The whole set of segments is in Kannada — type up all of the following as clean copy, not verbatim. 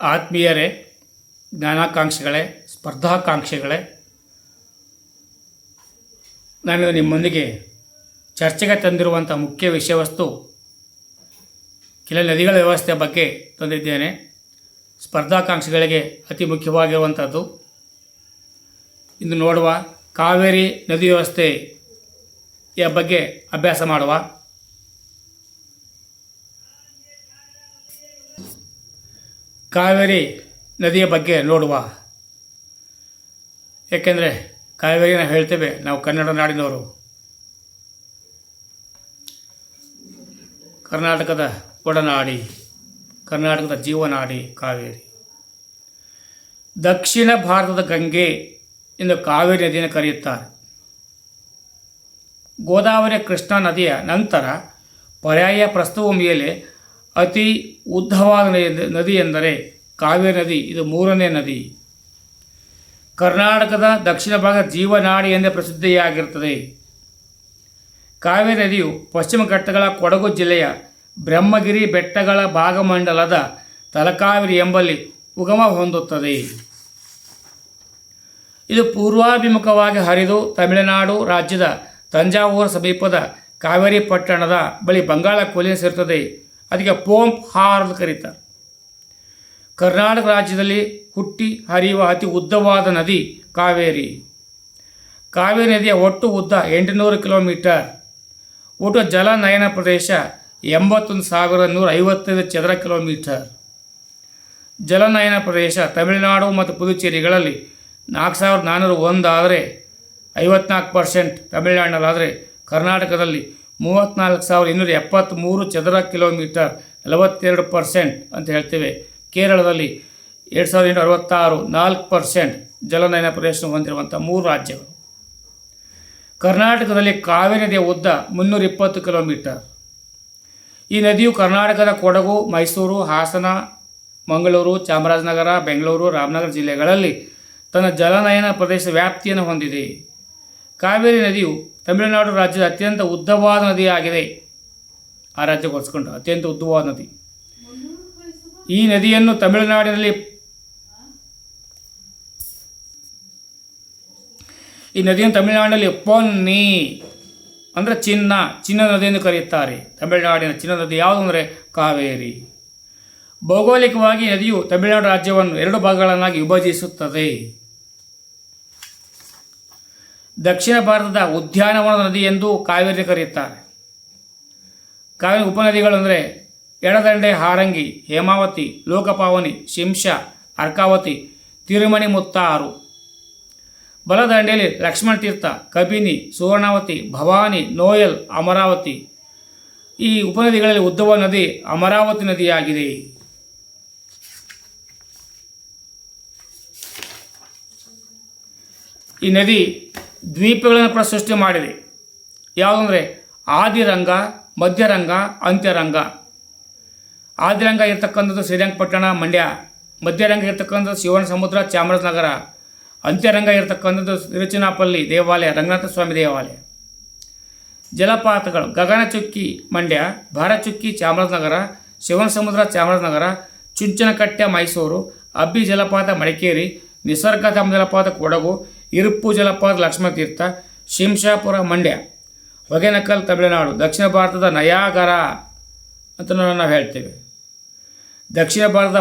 ಆತ್ಮೀಯರೇ, ಜ್ಞಾನಾಕಾಂಕ್ಷಿಗಳೇ, ಸ್ಪರ್ಧಾಕಾಂಕ್ಷಿಗಳೇ, ನಾನು ನಿಮ್ಮೊಂದಿಗೆ ಚರ್ಚೆಗೆ ತಂದಿರುವಂಥ ಮುಖ್ಯ ವಿಷಯವಸ್ತು ಕೆಲ ನದಿಗಳ ವ್ಯವಸ್ಥೆ ಬಗ್ಗೆ ತಂದಿದ್ದೇನೆ. ಸ್ಪರ್ಧಾಕಾಂಕ್ಷಿಗಳಿಗೆ ಅತಿ ಮುಖ್ಯವಾಗಿರುವಂಥದ್ದು. ಇಂದು ನೋಡುವ ಕಾವೇರಿ ನದಿ ವ್ಯವಸ್ಥೆಯ ಬಗ್ಗೆ ಅಭ್ಯಾಸ ಮಾಡುವ. ಕಾವೇರಿ ನದಿಯ ಬಗ್ಗೆ ನೋಡುವ. ಏಕೆಂದರೆ ಕಾವೇರಿನ ಹೇಳ್ತೇವೆ ನಾವು ಕನ್ನಡ ನಾಡಿನವರು. ಕರ್ನಾಟಕದ ಒಡನಾಡಿ, ಕರ್ನಾಟಕದ ಜೀವನಾಡಿ ಕಾವೇರಿ. ದಕ್ಷಿಣ ಭಾರತದ ಗಂಗೆ ಎಂದು ಕಾವೇರಿ ನದಿಯನ್ನು ಕರೆಯುತ್ತಾರೆ. ಗೋದಾವರಿ ಕೃಷ್ಣಾ ನದಿಯ ನಂತರ ಪರ್ಯಾಯ ಪ್ರಸ್ಥಭೂಮಿಯಲ್ಲಿ ಅತಿ ಉದ್ದವಾದ ನದಿ ಎಂದರೆ ಕಾವೇರಿ ನದಿ. ಇದು ಮೂರನೇ ನದಿ. ಕರ್ನಾಟಕದ ದಕ್ಷಿಣ ಭಾಗ ಜೀವನಾಡಿ ಎಂದೇ ಪ್ರಸಿದ್ಧಿಯಾಗಿರುತ್ತದೆ. ಕಾವೇರಿ ನದಿಯು ಪಶ್ಚಿಮ ಘಟ್ಟಗಳ ಕೊಡಗು ಜಿಲ್ಲೆಯ ಬ್ರಹ್ಮಗಿರಿ ಬೆಟ್ಟಗಳ ಭಾಗಮಂಡಲದ ತಲಕಾವೇರಿ ಎಂಬಲ್ಲಿ ಉಗಮ ಹೊಂದುತ್ತದೆ. ಇದು ಪೂರ್ವಾಭಿಮುಖವಾಗಿ ಹರಿದು ತಮಿಳುನಾಡು ರಾಜ್ಯದ ತಂಜಾವೂರು ಸಮೀಪದ ಕಾವೇರಿ ಪಟ್ಟಣದ ಬಳಿ ಬಂಗಾಳ ಕೊಲ್ಲಿನ ಸೇರುತ್ತದೆ. ಅದಕ್ಕೆ ಪೋಂಪ್ ಹಾರ್ ಎಂದು ಕರೀತಾರೆ. ಕರ್ನಾಟಕ ರಾಜ್ಯದಲ್ಲಿ ಹುಟ್ಟಿ ಹರಿಯುವ ಅತಿ ಉದ್ದವಾದ ನದಿ ಕಾವೇರಿ. ಕಾವೇರಿ ನದಿಯ ಒಟ್ಟು ಉದ್ದ 800 ಕಿಲೋಮೀಟರ್. ಒಟ್ಟು ಜಲನಯನ ಪ್ರದೇಶ 81,155 ಚದರ ಕಿಲೋಮೀಟರ್. ಜಲನಯನ ಪ್ರದೇಶ ತಮಿಳುನಾಡು ಮತ್ತು ಪುದುಚೇರಿಗಳಲ್ಲಿ 4,401 ಆದರೆ 54% ತಮಿಳುನಾಡಿನಲ್ಲಾದರೆ ಕರ್ನಾಟಕದಲ್ಲಿ 34,273 ಚದರ ಕಿಲೋಮೀಟರ್ 42% ಅಂತ ಹೇಳ್ತೇವೆ. ಕೇರಳದಲ್ಲಿ 2,866 4% ಜಲನಯನ ಪ್ರದೇಶ ಹೊಂದಿರುವಂಥ 3 ರಾಜ್ಯಗಳು. ಕರ್ನಾಟಕದಲ್ಲಿ ಕಾವೇರಿ ನದಿಯ ಉದ್ದ 320 ಕಿಲೋಮೀಟರ್. ಈ ನದಿಯು ಕರ್ನಾಟಕದ ಕೊಡಗು, ಮೈಸೂರು, ಹಾಸನ, ಮಂಗಳೂರು, ಚಾಮರಾಜನಗರ, ಬೆಂಗಳೂರು, ರಾಮನಗರ ಜಿಲ್ಲೆಗಳಲ್ಲಿ ತನ್ನ ಜಲನಯನ ಪ್ರದೇಶ ವ್ಯಾಪ್ತಿಯನ್ನು ಹೊಂದಿದೆ. ಕಾವೇರಿ ನದಿಯು ತಮಿಳುನಾಡು ರಾಜ್ಯದ ಅತ್ಯಂತ ಉದ್ದವಾದ ನದಿಯಾಗಿದೆ. ಆ ರಾಜ್ಯಕ್ಕೋಸ್ಕೊಂಡು ಅತ್ಯಂತ ಉದ್ದವಾದ ನದಿ. ಈ ನದಿಯನ್ನು ತಮಿಳುನಾಡಿನಲ್ಲಿ ಪೊನ್ನಿ ಅಂದರೆ ಚಿನ್ನ ನದಿ ಎಂದು ಕರೆಯುತ್ತಾರೆ. ತಮಿಳುನಾಡಿನ ಚಿನ್ನ ನದಿ ಯಾವುದು ಅಂದರೆ ಕಾವೇರಿ. ಭೌಗೋಳಿಕವಾಗಿ ನದಿಯು ತಮಿಳುನಾಡು ರಾಜ್ಯವನ್ನು 2 ಭಾಗಗಳನ್ನಾಗಿ ವಿಭಜಿಸುತ್ತದೆ. ದಕ್ಷಿಣ ಭಾರತದ ಉದ್ಯಾನವನದ ನದಿ ಎಂದು ಕಾವೇರಿ ಕರೆಯುತ್ತಾರೆ. ಕಾವೇರಿ ಉಪನದಿಗಳು ಅಂದರೆ ಎಡದಂಡೆ ಹಾರಂಗಿ, ಹೇಮಾವತಿ, ಲೋಕಪಾವನಿ, ಶಿಂಷಾ, ಅರ್ಕಾವತಿ, ತಿರುಮಣಿ ಮುತ್ತಾರು. ಬಲದಂಡೆಯಲ್ಲಿ ಲಕ್ಷ್ಮಣ ತೀರ್ಥ, ಕಬಿನಿ, ಸುವರ್ಣಾವತಿ, ಭವಾನಿ, ನೋಯಲ್, ಅಮರಾವತಿ. ಈ ಉಪನದಿಗಳಲ್ಲಿ ಉದ್ದವಾದ ನದಿ ಅಮರಾವತಿ ನದಿಯಾಗಿದೆ. ಈ ನದಿ ದ್ವೀಪಗಳನ್ನು ಸೃಷ್ಟಿ ಮಾಡಿದೆ. ಯಾವುದಂದರೆ ಆದಿರಂಗ, ಮಧ್ಯರಂಗ, ಅಂತ್ಯರಂಗ. ಆದಿರಂಗ ಇರತಕ್ಕಂಥದ್ದು ಶ್ರೀರಂಗಪಟ್ಟಣ, ಮಂಡ್ಯ. ಮಧ್ಯರಂಗ ಇರತಕ್ಕಂಥದ್ದು ಶಿವನ ಸಮುದ್ರ, ಚಾಮರಾಜನಗರ. ಅಂತ್ಯರಂಗ ಇರತಕ್ಕಂಥದ್ದು ತಿರುಚನಾಪಲ್ಲಿ ದೇವಾಲಯ, ರಂಗನಾಥ ಸ್ವಾಮಿ ದೇವಾಲಯ. ಜಲಪಾತಗಳು ಗಗನಚುಕ್ಕಿ ಮಂಡ್ಯ, ಭಾರಚುಕ್ಕಿ ಚಾಮರಾಜನಗರ, ಶಿವನ ಸಮುದ್ರ ಚಾಮರಾಜನಗರ, ಚುಂಚನಕಟ್ಟೆ ಮೈಸೂರು, ಅಬ್ಬಿ ಜಲಪಾತ ಮಡಿಕೇರಿ, ನಿಸರ್ಗಧಾಮ ಜಲಪಾತ ಕೊಡಗು, ಇರುಪ್ಪು ಜಲಪಾತ ಲಕ್ಷ್ಮಣತೀರ್ಥ, ಶಿಂಷಾಪುರ ಮಂಡ್ಯ, ಹೊಗೆನಕಲ್ ತಮಿಳುನಾಡು. ದಕ್ಷಿಣ ಭಾರತದ ನಯಾಗರ ಅಂತ ನಾವು ಹೇಳ್ತೇವೆ. ದಕ್ಷಿಣ ಭಾರತದ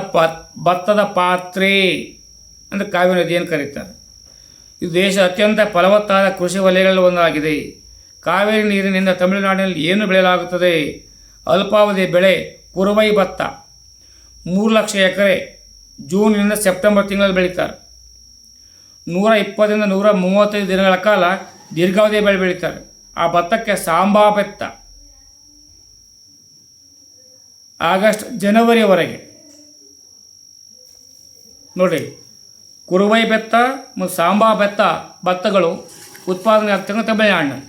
ಭತ್ತದ ಪಾತ್ರೆ ಅಂದರೆ ಕಾವೇರಿ ನದಿಯನ್ನು ಕರೀತಾರೆ. ಇದು ದೇಶದ ಅತ್ಯಂತ ಫಲವತ್ತಾದ ಕೃಷಿ ವಲಯಗಳಲ್ಲಿ ಒಂದಾಗಿದೆ. ಕಾವೇರಿ ನೀರಿನಿಂದ ತಮಿಳುನಾಡಿನಲ್ಲಿ ಏನು ಬೆಳೆಯಲಾಗುತ್ತದೆ? ಅಲ್ಪಾವಧಿ ಬೆಳೆ ಕುರುವೈ ಭತ್ತ. 3 ಲಕ್ಷ ಎಕರೆ ಜೂನ್ನಿಂದ ಸೆಪ್ಟೆಂಬರ್ ತಿಂಗಳಲ್ಲಿ ಬೆಳೀತಾರೆ. 120ರಿಂದ 135 ದಿನಗಳ ಕಾಲ ದೀರ್ಘಾವಧಿ ಬೆಳೆ ಬೆಳೀತಾರೆ. ಆ ಭತ್ತಕ್ಕೆ ಸಾಂಬಾ ಬೆತ್ತ. ಆಗಸ್ಟ್ ಜನವರಿವರೆಗೆ ನೋಡಿ, ಕುರುವೈ ಬೆತ್ತ ಮತ್ತು ಸಾಂಬಾ ಭತ್ತಗಳು ಉತ್ಪಾದನೆ ಆಗ್ತಕ್ಕಂಥ ತಮಿಳುನಾಡಿನಲ್ಲಿ.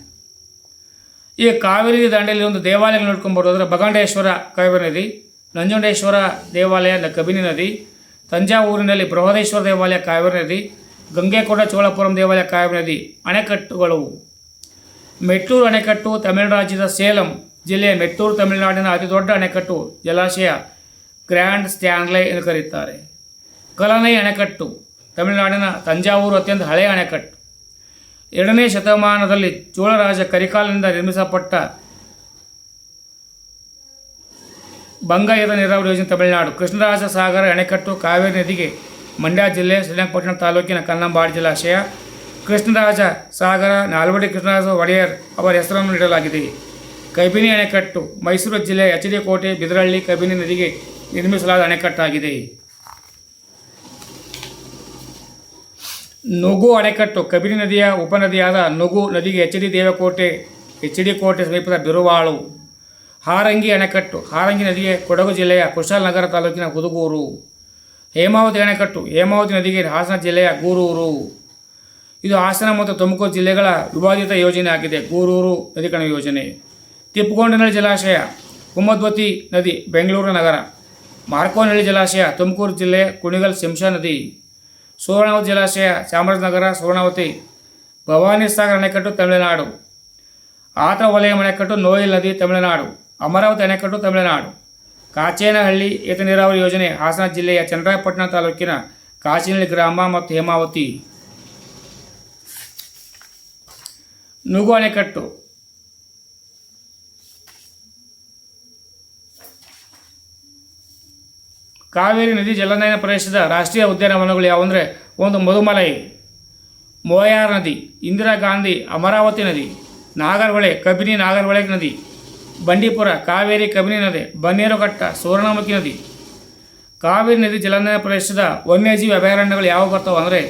ಈ ಕಾವೇರಿ ದಂಡೆಯಲ್ಲಿ ಒಂದು ದೇವಾಲಯಗಳು ನೋಡ್ಕೊಂಡು ಬರೋದ್ರೆ ಬಗಂಡೇಶ್ವರ ಕಾವೇರಿ ನದಿ, ನಂಜುಂಡೇಶ್ವರ ದೇವಾಲಯ ಕಬಿನಿ ನದಿ, ತಂಜಾವೂರಿನಲ್ಲಿ ಬೃಹದೇಶ್ವರ ದೇವಾಲಯ ಕಾವೇರಿ ನದಿ, ಗಂಗೆಕೊಂಡ ಚೋಳಪುರಂ ದೇವಾಲಯ ಕಾವೇರಿ ನದಿ. ಅಣೆಕಟ್ಟುಗಳು ಮೆಟ್ಟೂರು ಅಣೆಕಟ್ಟು ತಮಿಳುನಾಡು ರಾಜ್ಯದ ಸೇಲಂ ಜಿಲ್ಲೆಯ ಮೆಟ್ಟೂರು ತಮಿಳುನಾಡಿನ ಅತಿ ದೊಡ್ಡ ಅಣೆಕಟ್ಟು ಜಲಾಶಯ ಗ್ರ್ಯಾಂಡ್ ಸ್ಟ್ಯಾನ್ಲೆ ಎಂದು ಕರೆಯುತ್ತಾರೆ. ಕಲನೈ ಅಣೆಕಟ್ಟು ತಮಿಳುನಾಡಿನ ತಂಜಾವೂರು ಅತ್ಯಂತ ಹಳೆಯ ಅಣೆಕಟ್ಟು. 2ನೇ ಶತಮಾನದಲ್ಲಿ ಚೋಳರಾಜ ಕರಿಕಾಲನಿಂದ ನಿರ್ಮಿಸಲ್ಪಟ್ಟ ಬಂಗಾಯದ ನೀರಾವರಿ ಯೋಜನೆ ತಮಿಳುನಾಡು. ಕೃಷ್ಣರಾಜ ಸಾಗರ ಅಣೆಕಟ್ಟು ಕಾವೇರಿ ನದಿಗೆ ಮಂಡ್ಯ ಜಿಲ್ಲೆ ಶ್ರೀರಂಗಪಟ್ಟಣ ತಾಲೂಕಿನ ಕನ್ನಂಬಾಡಿ ಜಲಾಶಯ. ಕೃಷ್ಣರಾಜ ಸಾಗರ ನಾಲ್ವಡಿ ಕೃಷ್ಣರಾಜ ಒಡೆಯರ್ ಅವರ ಹೆಸರನ್ನು ನೀಡಲಾಗಿದೆ. ಕಬಿನಿ ಅಣೆಕಟ್ಟು ಮೈಸೂರು ಜಿಲ್ಲೆಯ ಎಚ್ ಡಿ ಕೋಟೆ ಬಿದರಳ್ಳಿ ಕಬಿನಿ ನದಿಗೆ ನಿರ್ಮಿಸಲಾದ ಅಣೆಕಟ್ಟಾಗಿದೆ. ನುಗು ಅಣೆಕಟ್ಟು ಕಬಿನಿ ನದಿಯ ಉಪನದಿಯಾದ ನುಗು ನದಿಗೆ ಎಚ್ ಡಿ ಕೋಟೆ ಸಮೀಪದ ಬಿರುವಾಳು. ಹಾರಂಗಿ ಅಣೆಕಟ್ಟು ಹಾರಂಗಿ ನದಿಗೆ ಕೊಡಗು ಜಿಲ್ಲೆಯ ಕುಶಾಲನಗರ ತಾಲೂಕಿನ ಹುದುಗೂರು. ಹೇಮಾವತಿ ಅಣೆಕಟ್ಟು ಹೇಮಾವತಿ ನದಿಗೆ ಹಾಸನ ಜಿಲ್ಲೆಯ ಗೂರೂರು. ಇದು ಹಾಸನ ಮತ್ತು ತುಮಕೂರು ಜಿಲ್ಲೆಗಳ ವಿವಾದಿತ ಯೋಜನೆ ಆಗಿದೆ. ಗೂರೂರು ನದೀಕರಣ ಯೋಜನೆ. ತಿಪ್ಪಗೊಂಡನಹಳ್ಳಿ ಜಲಾಶಯ ಕುಮದ್ವತಿ ನದಿ ಬೆಂಗಳೂರು ನಗರ. ಮಾರ್ಕೋನಹಳ್ಳಿ ಜಲಾಶಯ ತುಮಕೂರು ಜಿಲ್ಲೆ ಕುಣಿಗಲ್ ಶಿಂಷಾ ನದಿ. ಸುವರ್ಣವತಿ ಜಲಾಶಯ ಚಾಮರಾಜನಗರ ಸುವರ್ಣವತಿ. ಭವಾನಿ ಸಾಗರ್ ಅಣೆಕಟ್ಟು ತಮಿಳುನಾಡು. ಆತ್ರ ವಲಯ ಅಣೆಕಟ್ಟು ನೋಯಲ್ ನದಿ ತಮಿಳುನಾಡು. ಅಮರಾವತಿ ಅಣೆಕಟ್ಟು ತಮಿಳುನಾಡು. ಕಾಚೇನಹಳ್ಳಿ ಏತ ನೀರಾವರಿ ಯೋಜನೆ ಹಾಸನ ಜಿಲ್ಲೆಯ ಚನ್ನರಾಯಪಟ್ಟಣ ತಾಲೂಕಿನ ಕಾಚೇನಹಳ್ಳಿ ಗ್ರಾಮ ಮತ್ತು ಹೇಮಾವತಿ. ನುಗು ಅಣೆಕಟ್ಟು ಕಾವೇರಿ ನದಿ ಜಲನಯನ ಪ್ರದೇಶದ ರಾಷ್ಟ್ರೀಯ ಉದ್ಯಾನವನಗಳು ಯಾವುವಂದರೆ, ಒಂದು ಮಧುಮಲೈ, ಮೋಯಾರ್ ನದಿ, ಇಂದಿರಾ ಗಾಂಧಿ ಅಮರಾವತಿ ನದಿ, ನಾಗರಹೊಳೆ ಕಬಿನಿ ನಾಗರಹೊಳೆ ನದಿ, ಬಂಡೀಪುರ ಕಾವೇರಿ ಕಬಿನಿ ನದಿ, ಬನ್ನೇರುಘಟ್ಟ ಸುವರ್ಣಮುಖಿ ನದಿ. ಕಾವೇರಿ ನದಿ ಜಲನಯನ ಪ್ರದೇಶದ ವನ್ಯಜೀವಿ ಅಭಯಾರಣ್ಯಗಳು ಯಾವ ಬರ್ತಾವೆ ಅಂದರೆ,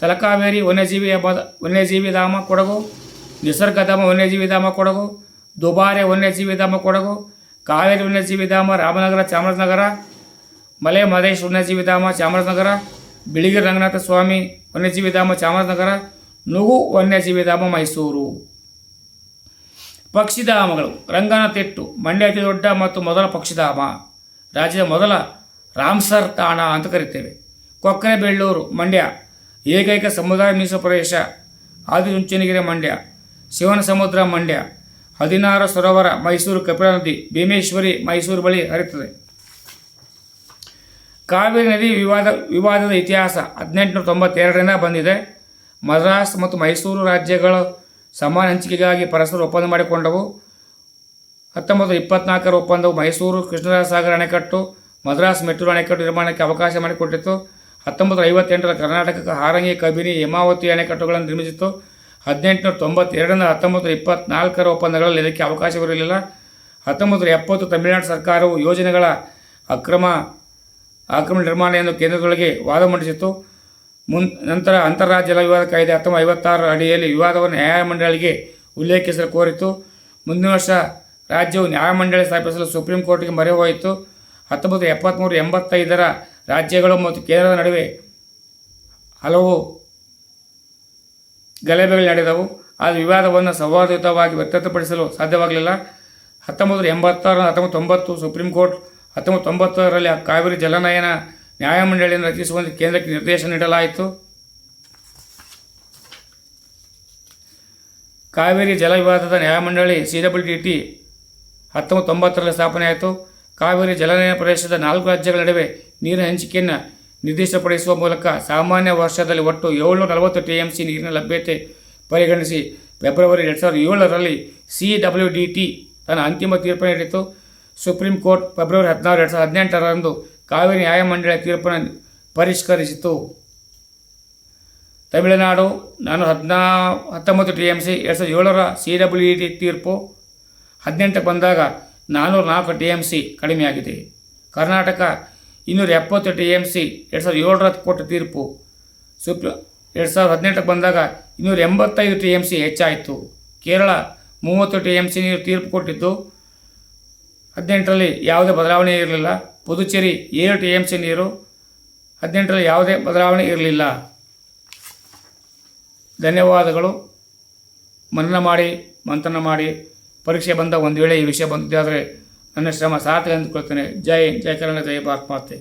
ತಲಕಾವೇರಿ ವನ್ಯಜೀವಿ ಧಾಮ ಕೊಡಗು, ನಿಸರ್ಗಧಾಮ ವನ್ಯಜೀವಿ ಧಾಮ ಕೊಡಗು, ದುಬಾರೆ ವನ್ಯಜೀವಿ ಧಾಮ ಕೊಡಗು, ಕಾವೇರಿ ವನ್ಯಜೀವಿ ಧಾಮ ರಾಮನಗರ ಚಾಮರಾಜನಗರ, ಮಲೆ ಮಹದೇಶ್ ವನ್ಯಜೀವಿ ಧಾಮ ಚಾಮರಾಜನಗರ, ಬಿಳಿಗಿರಿ ರಂಗನಾಥ ಸ್ವಾಮಿ ವನ್ಯಜೀವಿ ಧಾಮ ಚಾಮರಾಜನಗರ, ನುಗು ವನ್ಯಜೀವಿ ಧಾಮ ಮೈಸೂರು. ಪಕ್ಷಿಧಾಮಗಳು ರಂಗನತಿಟ್ಟು ಮಂಡ್ಯ ಅತಿ ದೊಡ್ಡ ಮತ್ತು ಮೊದಲ ಪಕ್ಷಿಧಾಮ, ರಾಜ್ಯದ ಮೊದಲ ರಾಮ್ಸರ್ ತಾಣ ಅಂತ ಕರಿತೇವೆ. ಕೊಕ್ಕರೆಬೆಳ್ಳೂರು ಮಂಡ್ಯ ಏಕೈಕ ಸಮುದಾಯ ಮೀಸಲು ಪ್ರದೇಶ. ಆದಿಚುಂಚನಗಿರಿ ಮಂಡ್ಯ. ಶಿವನ ಸಮುದ್ರ ಮಂಡ್ಯ. 16 ಸರೋವರ ಮೈಸೂರು ಕಪಿಲಾ ನದಿ, ಭೀಮೇಶ್ವರಿ ಮೈಸೂರು ಬಳಿ ಹರಿಯುತ್ತದೆ. ಕಾವೇರಿ ನದಿ ವಿವಾದದ ಇತಿಹಾಸ 1892ರಿಂದ ಬಂದಿದೆ. ಮದ್ರಾಸ್ ಮತ್ತು ಮೈಸೂರು ರಾಜ್ಯಗಳು ಸಮಾನ ಹಂಚಿಕೆಗಾಗಿ ಪರಸ್ಪರ ಒಪ್ಪಂದ ಮಾಡಿಕೊಂಡವು. 1924ರ ಒಪ್ಪಂದವು ಮೈಸೂರು ಕೃಷ್ಣರಾಜ ಸಾಗರ ಅಣೆಕಟ್ಟು, ಮದ್ರಾಸ್ ಮೆಟ್ರೋ ಅಣೆಕಟ್ಟು ನಿರ್ಮಾಣಕ್ಕೆ ಅವಕಾಶ ಮಾಡಿಕೊಟ್ಟಿತ್ತು. 1958ರ ಕರ್ನಾಟಕಕ್ಕೆ ಹಾರಂಗಿ ಕಬಿನಿ ಹೇಮಾವತಿ ಅಣೆಕಟ್ಟುಗಳನ್ನು ನಿರ್ಮಿಸಿತ್ತು. 1892ರಿಂದ 1924ರ ಒಪ್ಪಂದಗಳಲ್ಲಿ ಇದಕ್ಕೆ ಅವಕಾಶವಿರಲಿಲ್ಲ. 1970 ತಮಿಳುನಾಡು ಸರ್ಕಾರವು ಯೋಜನೆಗಳ ಅಕ್ರಮ ನಿರ್ಮಾಣ ಎಂದು ಕೇಂದ್ರದೊಳಗೆ ವಾದ ಮಂಡಿಸಿತು. ನಂತರ ಅಂತಾರಾಜ್ಯ ಜಲ ವಿವಾದ ಕಾಯ್ದೆ 1956 ಅಡಿಯಲ್ಲಿ ವಿವಾದವನ್ನು ನ್ಯಾಯಮಂಡಳಿಗೆ ಉಲ್ಲೇಖಿಸಲು ಕೋರಿತು. ಮುಂದಿನ ವರ್ಷ ರಾಜ್ಯವು ನ್ಯಾಯಮಂಡಳಿ ಸ್ಥಾಪಿಸಲು ಸುಪ್ರೀಂ ಕೋರ್ಟ್ಗೆ ಮೊರೆ ಹೋಯಿತು. 1973-85ರ ರಾಜ್ಯಗಳು ಮತ್ತು ಕೇಂದ್ರದ ನಡುವೆ ಹಲವು ಗಲಭೆಗಳು ನಡೆದವು. ಆದರೆ ವಿವಾದವನ್ನು ಸೌಹಾರ್ದಯುತವಾಗಿ ವ್ಯಕ್ತಪಡಿಸಲು ಸಾಧ್ಯವಾಗಲಿಲ್ಲ. 1986-1990 ಸುಪ್ರೀಂ ಕೋರ್ಟ್ 1990ರಲ್ಲಿ ಕಾವೇರಿ ಜಲನಯನ ನ್ಯಾಯಮಂಡಳಿಯನ್ನು ರಚಿಸುವಂತೆ ಕೇಂದ್ರಕ್ಕೆ ನಿರ್ದೇಶನ ನೀಡಲಾಯಿತು. ಕಾವೇರಿ ಜಲ ವಿವಾದದ ನ್ಯಾಯಮಂಡಳಿ CWDT 1990ರಲ್ಲಿ ಸ್ಥಾಪನೆಯಾಯಿತು. ಕಾವೇರಿ ಜಲನಯನ ಪ್ರದೇಶದ 4 ರಾಜ್ಯಗಳ ನಡುವೆ ನೀರಿನ ಹಂಚಿಕೆಯನ್ನು ನಿರ್ದಿಷ್ಟಪಡಿಸುವ ಮೂಲಕ ಸಾಮಾನ್ಯ ವರ್ಷದಲ್ಲಿ ಒಟ್ಟು 740 TMC ನೀರಿನ ಲಭ್ಯತೆ ಪರಿಗಣಿಸಿ ಫೆಬ್ರವರಿ 2007ರಲ್ಲಿ CWDT ತನ್ನ ಅಂತಿಮ ತೀರ್ಪು ನೀಡಿತು. ಸುಪ್ರೀಂ ಕೋರ್ಟ್ ಫೆಬ್ರವರಿ 16, 2018ರಂದು ಕಾವೇರಿ ನ್ಯಾಯಮಂಡಳಿಯ ತೀರ್ಪನ್ನು ಪರಿಷ್ಕರಿಸಿತು. ತಮಿಳುನಾಡು 19 TMC 2007ರ CWDT ತೀರ್ಪು 18ಕ್ಕೆ ಬಂದಾಗ 404 TMC ಕಡಿಮೆಯಾಗಿದೆ. ಕರ್ನಾಟಕ 270 TMC 2007ರ ಕೊಟ್ಟ ತೀರ್ಪು 2018ಕ್ಕೆ ಬಂದಾಗ 285 TMC ಹೆಚ್ಚಾಯಿತು. ಕೇರಳ 30 TMC ನೀರು ತೀರ್ಪು ಕೊಟ್ಟಿದ್ದು 18ರಲ್ಲಿ ಯಾವುದೇ ಬದಲಾವಣೆ ಇರಲಿಲ್ಲ. ಪುದುಚೇರಿ 7 TMC ನೀರು 18ರಲ್ಲಿ ಯಾವುದೇ ಬದಲಾವಣೆ ಇರಲಿಲ್ಲ. ಧನ್ಯವಾದಗಳು. ಮನನ ಮಾಡಿ ಮಂಥನ ಮಾಡಿ ಪರೀಕ್ಷೆ ಬಂದ ಒಂದು ವೇಳೆ ಈ ವಿಷಯ ಬಂದಿದ್ದೆ ಆದರೆ ನನ್ನ ಶ್ರಮ ಸಾರ್ಥಕ ಅಂದುಕೊಳ್ತೇನೆ. ಜೈ ಕನ್ನಡ, ಜೈ ಭಾರತ್ ಮಾತೆ.